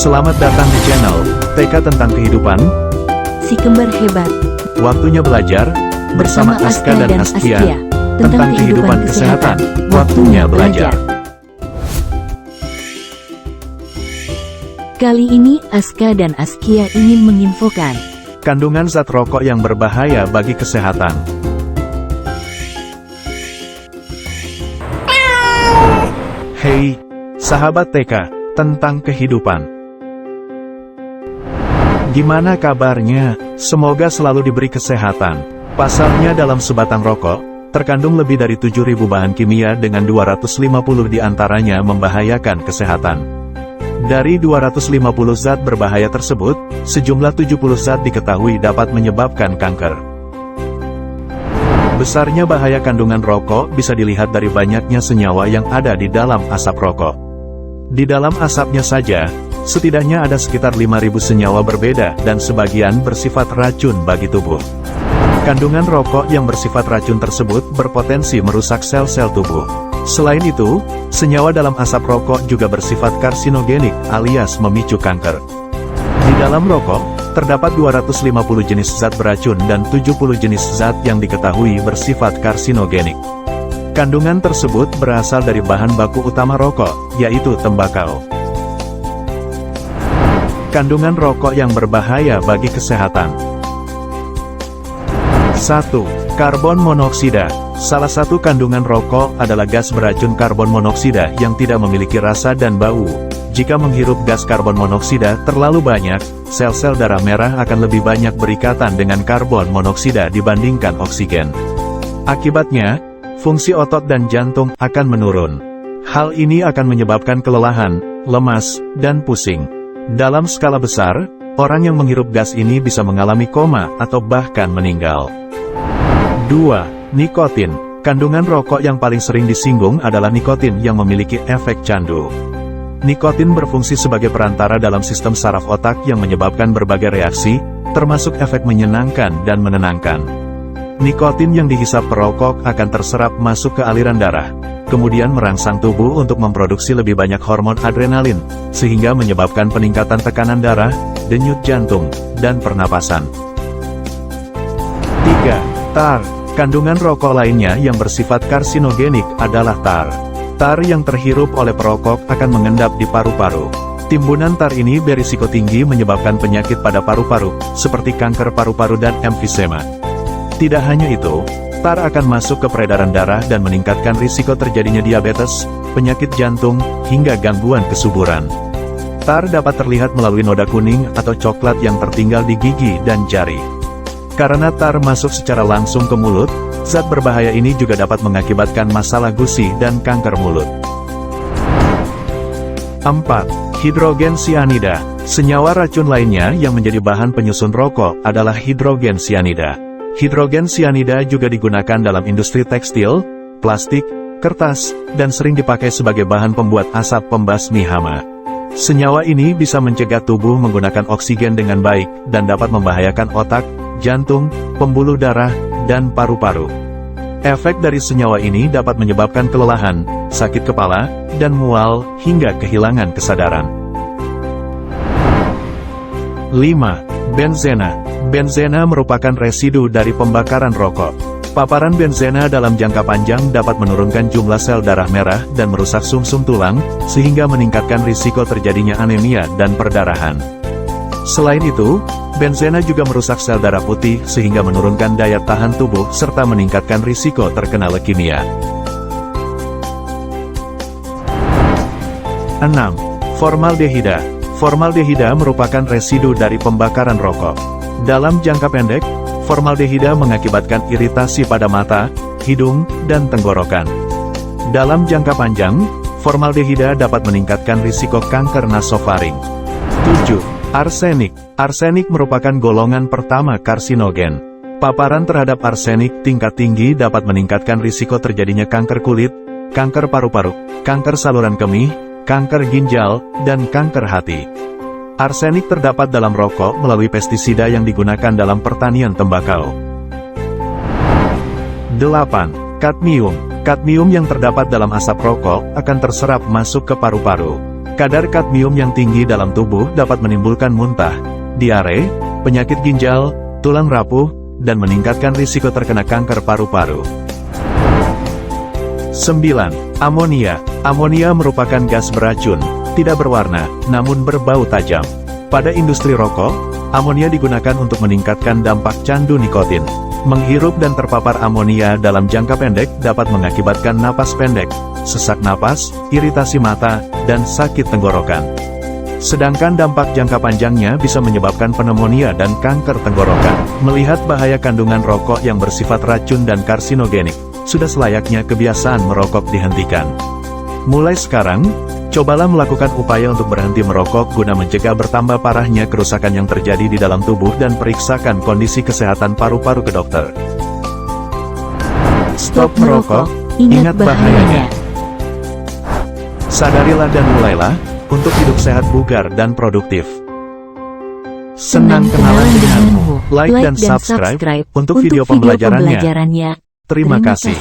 Selamat datang di channel TK tentang kehidupan. Si kembar hebat. Waktunya belajar bersama Aska dan Askia tentang kehidupan kesehatan. Waktunya belajar. Kali ini Aska dan Askia ingin menginfokan Kandungan zat rokok yang berbahaya bagi kesehatan. Hey, sahabat TK tentang kehidupan. Gimana kabarnya? Semoga selalu diberi kesehatan. Pasalnya dalam sebatang rokok, terkandung lebih dari 7.000 bahan kimia dengan 250 diantaranya membahayakan kesehatan. Dari 250 zat berbahaya tersebut, sejumlah 70 zat diketahui dapat menyebabkan kanker. Besarnya bahaya kandungan rokok bisa dilihat dari banyaknya senyawa yang ada di dalam asap rokok. Di dalam asapnya saja, setidaknya ada sekitar 5.000 senyawa berbeda dan sebagian bersifat racun bagi tubuh. Kandungan rokok yang bersifat racun tersebut berpotensi merusak sel-sel tubuh. Selain itu, senyawa dalam asap rokok juga bersifat karsinogenik alias memicu kanker. Di dalam rokok, terdapat 250 jenis zat beracun dan 70 jenis zat yang diketahui bersifat karsinogenik. Kandungan tersebut berasal dari bahan baku utama rokok, yaitu tembakau. Kandungan rokok yang berbahaya bagi kesehatan. 1. Karbon monoksida. Salah satu kandungan rokok adalah gas beracun karbon monoksida yang tidak memiliki rasa dan bau. Jika menghirup gas karbon monoksida terlalu banyak, sel-sel darah merah akan lebih banyak berikatan dengan karbon monoksida dibandingkan oksigen. Akibatnya, fungsi otot dan jantung akan menurun. Hal ini akan menyebabkan kelelahan, lemas, dan pusing. Dalam skala besar, orang yang menghirup gas ini bisa mengalami koma atau bahkan meninggal. 2. Nikotin. Kandungan rokok yang paling sering disinggung adalah nikotin yang memiliki efek candu. Nikotin berfungsi sebagai perantara dalam sistem saraf otak yang menyebabkan berbagai reaksi, termasuk efek menyenangkan dan menenangkan. Nikotin yang dihisap perokok akan terserap masuk ke aliran darah, kemudian merangsang tubuh untuk memproduksi lebih banyak hormon adrenalin, sehingga menyebabkan peningkatan tekanan darah, denyut jantung, dan pernapasan. 3. Tar. Kandungan rokok lainnya yang bersifat karsinogenik adalah tar. Tar yang terhirup oleh perokok akan mengendap di paru-paru. Timbunan tar ini berisiko tinggi menyebabkan penyakit pada paru-paru, seperti kanker paru-paru dan emfisema. Tidak hanya itu, tar akan masuk ke peredaran darah dan meningkatkan risiko terjadinya diabetes, penyakit jantung, hingga gangguan kesuburan. Tar dapat terlihat melalui noda kuning atau coklat yang tertinggal di gigi dan jari. Karena tar masuk secara langsung ke mulut, zat berbahaya ini juga dapat mengakibatkan masalah gusi dan kanker mulut. 4. Hidrogen sianida. Senyawa racun lainnya yang menjadi bahan penyusun rokok adalah hidrogen sianida. Hidrogen sianida juga digunakan dalam industri tekstil, plastik, kertas, dan sering dipakai sebagai bahan pembuat asap pembasmi hama. Senyawa ini bisa mencegah tubuh menggunakan oksigen dengan baik, dan dapat membahayakan otak, jantung, pembuluh darah, dan paru-paru. Efek dari senyawa ini dapat menyebabkan kelelahan, sakit kepala, dan mual, hingga kehilangan kesadaran. 5. Benzena. Benzena merupakan residu dari pembakaran rokok. Paparan benzena dalam jangka panjang dapat menurunkan jumlah sel darah merah dan merusak sumsum tulang, sehingga meningkatkan risiko terjadinya anemia dan perdarahan. Selain itu, benzena juga merusak sel darah putih sehingga menurunkan daya tahan tubuh serta meningkatkan risiko terkena leukemia. 6. Formaldehida. Formaldehida merupakan residu dari pembakaran rokok. Dalam jangka pendek, formaldehida mengakibatkan iritasi pada mata, hidung, dan tenggorokan. Dalam jangka panjang, formaldehida dapat meningkatkan risiko kanker nasofaring. 7. Arsenik. Arsenik merupakan golongan pertama karsinogen. Paparan terhadap arsenik tingkat tinggi dapat meningkatkan risiko terjadinya kanker kulit, kanker paru-paru, kanker saluran kemih, kanker ginjal, dan kanker hati. Arsenik terdapat dalam rokok melalui pestisida yang digunakan dalam pertanian tembakau. 8. Kadmium. Kadmium yang terdapat dalam asap rokok akan terserap masuk ke paru-paru. Kadar kadmium yang tinggi dalam tubuh dapat menimbulkan muntah, diare, penyakit ginjal, tulang rapuh, dan meningkatkan risiko terkena kanker paru-paru. 9. Amonia. Amonia merupakan gas beracun, tidak berwarna, namun berbau tajam. Pada industri rokok, amonia digunakan untuk meningkatkan dampak candu nikotin. Menghirup dan terpapar amonia dalam jangka pendek dapat mengakibatkan napas pendek, sesak napas, iritasi mata, dan sakit tenggorokan. Sedangkan dampak jangka panjangnya bisa menyebabkan pneumonia dan kanker tenggorokan. Melihat bahaya kandungan rokok yang bersifat racun dan karsinogenik, sudah selayaknya kebiasaan merokok dihentikan. Mulai sekarang, cobalah melakukan upaya untuk berhenti merokok guna mencegah bertambah parahnya kerusakan yang terjadi di dalam tubuh dan periksakan kondisi kesehatan paru-paru ke dokter. Stop merokok, ingat bahayanya. Sadarilah dan mulailah untuk hidup sehat, bugar, dan produktif. Senang kenalan denganmu. Like dan subscribe untuk video pembelajarannya. Terima kasih.